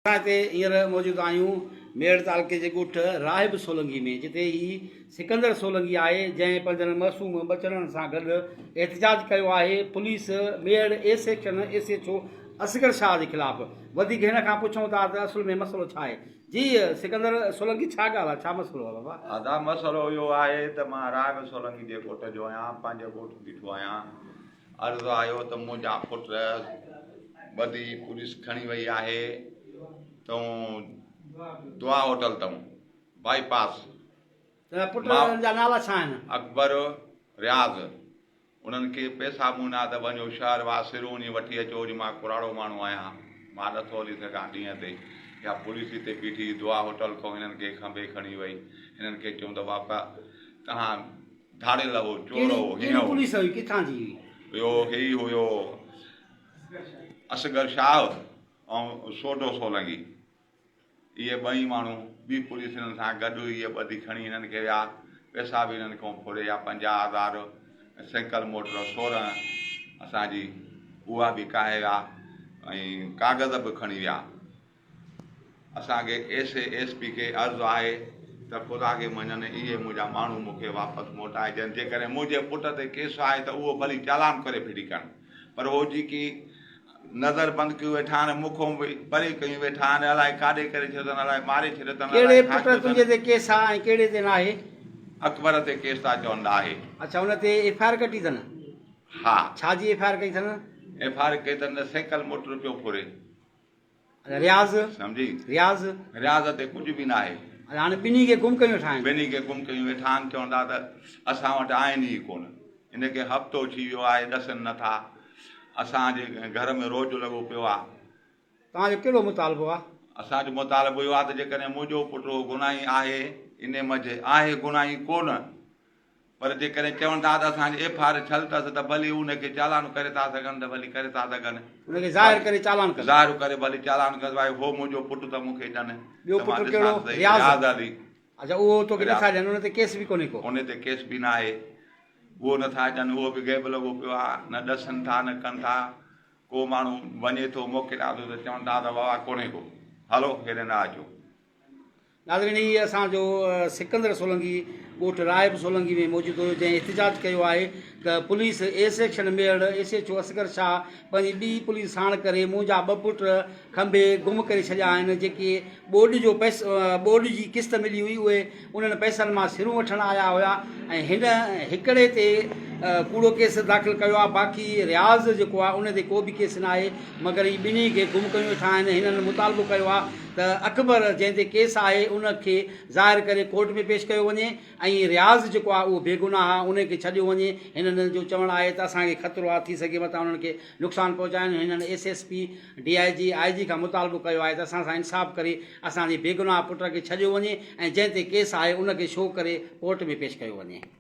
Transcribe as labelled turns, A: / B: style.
A: हींअर मौजूद आहियूं मेड़ तालुके जे ॻोठ राहिब सोलंगी में, जिते ही सिकंदर सोलंगी आहे जंहिं पंहिंजनि मासूम बचड़नि सां गॾु एहतजाज कयो आहे पुलिस मेड़ ए सेक्शन SHO असगर शाह जे ख़िलाफ़। वधीक हिन खां पुछूं था त असुल में मसइलो छा आहे। जी सिकंदर सोलंगी, छा ॻाल्हि आहे, छा मसइलो आहे बाबा?
B: अदा मसइलो इहो आहे त मां राहिब सोलंगी जे ॻोठ जो आहियां, पंहिंजे ॻोठ बीठो आहियां। अर्ज़ु आयो त मुंहिंजा पुट वॾी पुलिस खणी वई आहे तूं दुआ होटल अथऊं बाईपास।
A: पुटनि जा नाला छा आहिनि?
B: अकबर, रियाज़। उन्हनि खे पैसा मुना त वञो शहर वा सिरोनी वठी अचो, जी मां कुराड़ो माण्हू आहियां, मां नथो हली सघां ॾींहं ते। या पुलिस हिते बीठी दुआ होटल खां हिननि खे खंभे खणी वई। हिननि खे चऊं त बापा तव्हां धाड़ियल हो, चोर हो, हीअं
A: पुलिस हुई किथां जी हुई?
B: ॿियो ही हुयो असगर शाह ऐं सोढो सोलंगी। इहे ॿई माण्हू ॿी पुलिस हिननि सां गॾु इहे ॿधी खणी हिननि खे विया। पैसा बि हिननि खां फुरे या 50,000 साइकिल मोटर 16 असांजी उहा बि काहे विया ऐं कागज़ बि खणी विया। असांखे SP खे अर्ज़ु आहे त ख़ुदा खे मञनि इहे मुंहिंजा माण्हू मूंखे वापसि मोटाइजनि। जेकॾहिं मुंहिंजे पुट ते केस आहे त उहो भली चालान करे फिटी कनि, पर उहो जेकी नज़र बंदि कयूं वेठा आहिनि, मुखों परे कयूं वेठा आहिनि, अलाए काॾे करे छॾनि, अलाए मारे छॾनि।
A: कहिड़े पुट तुंहिंजे ते केस आहे ऐं कहिड़े ते न आहे?
B: अकबर ते केस था चवनि आहे।
A: अच्छा, हुन ते FIR कटी अथनि?
B: हा।
A: छा जी FIR कई अथनि?
B: FIR कई अथनि साइकिल मोटर पियो फुरे।
A: रियाज़
B: सम्झी?
A: रियाज़
B: ते कुझु बि न आहे।
A: हाणे ॿिन्ही खे गुम कयूं वेठा आहिनि।
B: ॿिन्ही खे गुम कयूं वेठा आहिनि। चवंदा त असां वटि आहिनि ई कोन। हिनखे हफ़्तो थी वियो आहे, ॾसनि नथा। असांजे घर में रोज़ लॻो पियो आहे।
A: तव्हांजो कहिड़ो मुतालबो आहे?
B: असांजो मुतालबो इहो आहे त जेकॾहिं मुंहिंजो पुटु गुनाही आहे, इन मज़े आहे गुनाही कोन, पर जेकॾहिं चवनि था त असांजी FIR छल अथसि त भली उनखे चालान करे था सघनि त भली करे था सघनि।
A: उनखे ज़ाहिर करे चालान कनि।
B: ज़ाहिर करे भली चालान कर, भाई हो मुंहिंजो पुटु त मूंखे ॾियनि।
A: ॿियो पुटु कहिड़ो?
B: रियाज़ अली।
A: अच्छा, उहो तोखे नथा ॾियनि, उन ते केस बि कोन्हे को?
B: उन ते केस बि न आहे, उहो नथा ॾियनि। उहो बि गैब लॻो पियो आहे, न ॾसनि था न कनि था। को माण्हू वञे थो मोकिलिया थो त चवनि था त बाबा कोन्हे को, हलो हेॾे न अचो।
A: नाज़रीन, हीअ असांजो सिकंदर सोलंगी ॻोठ राहिब सोलंगी में मौजूदु हुयो, जंहिं एहतजाज कयो आहे त पुलिस A सेक्शन मेड़ SHO असगर शाह पंहिंजी ॿी पुलिस साण करे मुंहिंजा 2 पुट खंभे गुम करे छॾिया आहिनि। जेके बोर्ड जी किस्त मिली हुई, उहे उन्हनि पैसनि मां सिरूं वठणु आया हुया ऐं हिन हिकिड़े ते कूड़ो केस दाख़िल कयो आहे। बाक़ी रियाज़ जेको आहे उन ते को बि केस न आहे, मगर ही ॿिन्ही खे गुम कयूं वेठा आहिनि। हिननि मुतालबो कयो आहे त अकबर जंहिं ते केस आहे उनखे ज़ाहिर करे कोर्ट में पेश कयो वञे ऐं रियाज़ जेको आहे उहो बेगुनाह आहे, उनखे छॾियो वञे। हिननि जो चवणु आहे त असांखे ख़तरो आहे, थी सघे मथां उन्हनि खे नुक़सानु पहुचाइनि। हिननि SSP DIG IG खां मुतालबो कयो आहे त असां सां इंसाफ़ करे असांजे बेगुनाह पुट खे छॾियो वञे ऐं जंहिं ते केस आहे उनखे शो करे कोर्ट में पेश कयो वञे।